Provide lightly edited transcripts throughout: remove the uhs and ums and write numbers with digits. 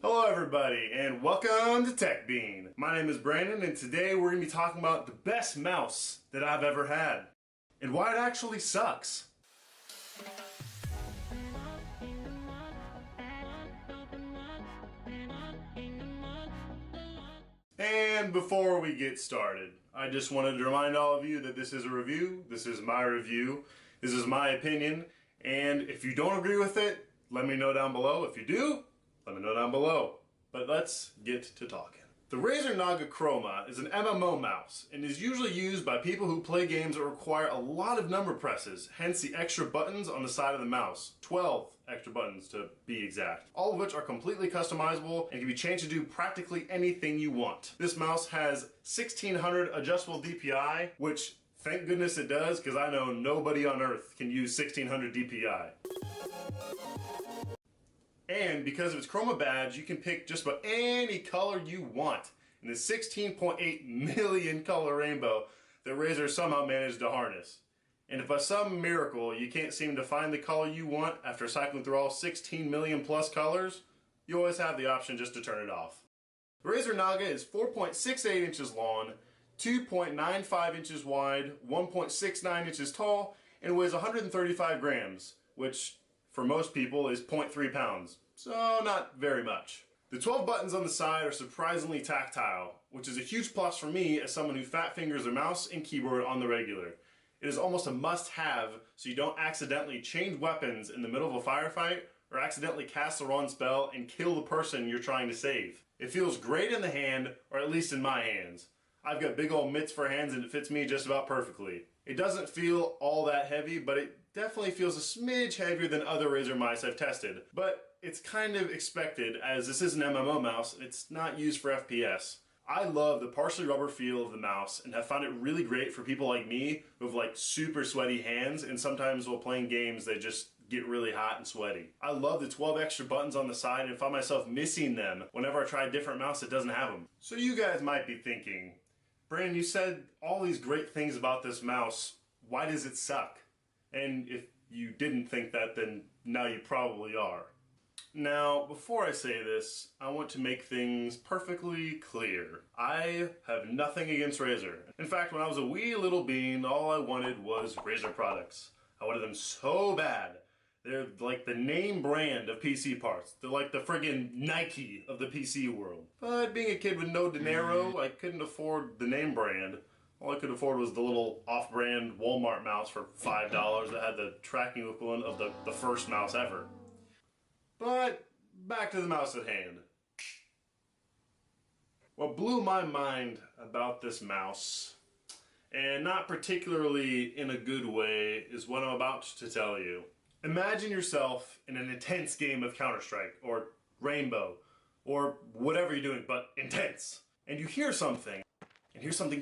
Hello everybody and welcome to Tech Bean. My name is Brandon and today we're going to be talking about the best mouse that I've ever had and why it actually sucks. And before we get started, I just wanted to remind all of you that this is a review, this is my review, this is my opinion, and if you don't agree with it, let me know down below. If you do, let me know down below. But let's get to talking. The Razer Naga Chroma is an MMO mouse and is usually used by people who play games that require a lot of number presses, hence the extra buttons on the side of the mouse. 12 extra buttons to be exact. All of which are completely customizable and can be changed to do practically anything you want. This mouse has 1600 adjustable DPI, which thank goodness it does, because I know nobody on earth can use 1600 DPI. And because of its chroma badge, you can pick just about any color you want in the 16.8 million color rainbow that Razer somehow managed to harness. And if by some miracle you can't seem to find the color you want after cycling through all 16 million plus colors, you always have the option just to turn it off. The Razer Naga is 4.68 inches long, 2.95 inches wide, 1.69 inches tall, and weighs 135 grams, which for most people is 0.3 pounds, so not very much. The 12 buttons on the side are surprisingly tactile, which is a huge plus for me as someone who fat fingers their mouse and keyboard on the regular. It is almost a must-have so you don't accidentally change weapons in the middle of a firefight or accidentally cast the wrong spell and kill the person you're trying to save. It feels great in the hand, or at least in my hands. I've got big old mitts for hands and it fits me just about perfectly. It doesn't feel all that heavy, but it definitely feels a smidge heavier than other Razer mice I've tested. But it's kind of expected, as this is an MMO mouse, it's not used for FPS. I love the partially rubber feel of the mouse and have found it really great for people like me who have like super sweaty hands, and sometimes while playing games they just get really hot and sweaty. I love the 12 extra buttons on the side and find myself missing them whenever I try a different mouse that doesn't have them. So you guys might be thinking, Brandon, you said all these great things about this mouse, why does it suck? And if you didn't think that, then now you probably are. Now, before I say this, I want to make things perfectly clear. I have nothing against Razer. In fact, when I was a wee little bean, all I wanted was Razer products. I wanted them so bad. They're like the name brand of PC parts. They're like the friggin' Nike of the PC world. But being a kid with no dinero, I couldn't afford the name brand. All I could afford was the little off-brand Walmart mouse for $5 that had the tracking equivalent of the first mouse ever. But back to the mouse at hand. What blew my mind about this mouse, and not particularly in a good way, is what I'm about to tell you. Imagine yourself in an intense game of Counter-Strike, or Rainbow, or whatever you're doing, but intense. And you hear something,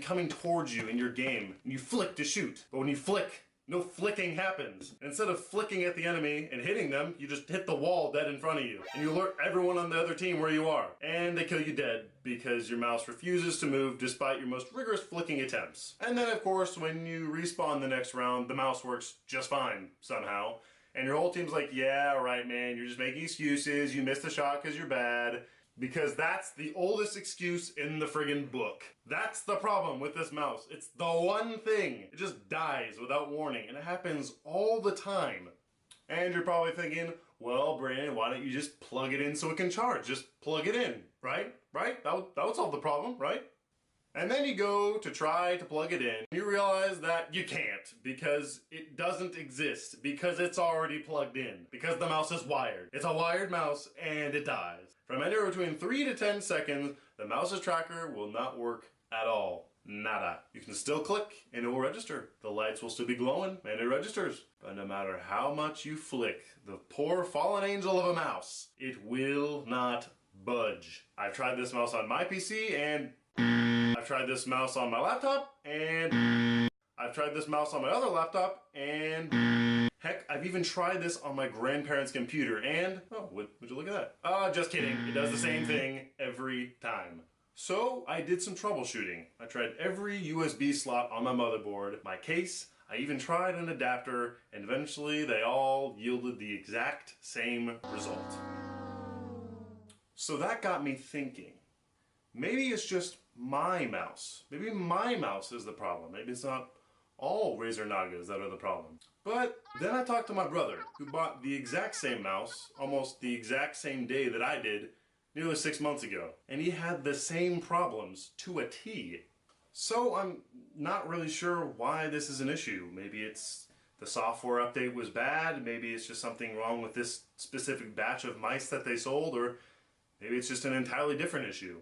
coming towards you in your game, and you flick to shoot. But when you flick, no flicking happens. And instead of flicking at the enemy and hitting them, you just hit the wall dead in front of you. And you alert everyone on the other team where you are. And they kill you dead, because your mouse refuses to move despite your most rigorous flicking attempts. And then of course, when you respawn the next round, the mouse works just fine, somehow. And your whole team's like, yeah, right man, you're just making excuses, you missed the shot because you're bad. Because that's the oldest excuse in the friggin' book. That's the problem with this mouse. It's the one thing. It just dies without warning, and it happens all the time. And you're probably thinking, well, Brandon, why don't you just plug it in so it can charge? Just plug it in, right? Right? That would solve the problem, right? And then you go to try to plug it in, and you realize that you can't, because it doesn't exist, because it's already plugged in, because the mouse is wired. It's a wired mouse, and it dies. From anywhere between 3 to 10 seconds, the mouse's tracker will not work at all. Nada. You can still click, and it will register. The lights will still be glowing, and it registers. But no matter how much you flick the poor fallen angel of a mouse, it will not budge. I've tried this mouse on my PC, and I've tried this mouse on my laptop, and I've tried this mouse on my other laptop, and heck, I've even tried this on my grandparents' computer, and oh, would you look at that? Just kidding. It does the same thing every time. So I did some troubleshooting. I tried every USB slot on my motherboard, my case, I even tried an adapter, and eventually they all yielded the exact same result. So that got me thinking. Maybe it's just my mouse. Maybe my mouse is the problem. Maybe it's not all Razer Nagas that are the problem. But then I talked to my brother, who bought the exact same mouse, almost the exact same day that I did, nearly 6 months ago. And he had the same problems to a T. So I'm not really sure why this is an issue. Maybe it's the software update was bad, maybe it's just something wrong with this specific batch of mice that they sold, or maybe it's just an entirely different issue.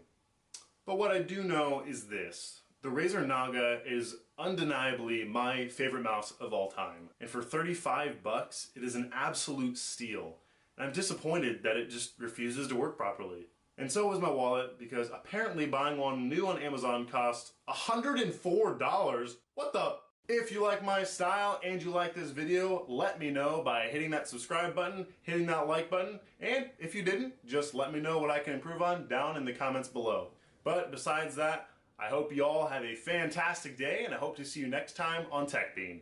But what I do know is this. The Razer Naga is undeniably my favorite mouse of all time. And for 35 bucks, it is an absolute steal. And I'm disappointed that it just refuses to work properly. And so was my wallet, because apparently buying one new on Amazon cost $104. What the? If you like my style and you like this video, let me know by hitting that subscribe button, hitting that like button, and if you didn't, just let me know what I can improve on down in the comments below. But besides that, I hope you all have a fantastic day, and I hope to see you next time on TechBean.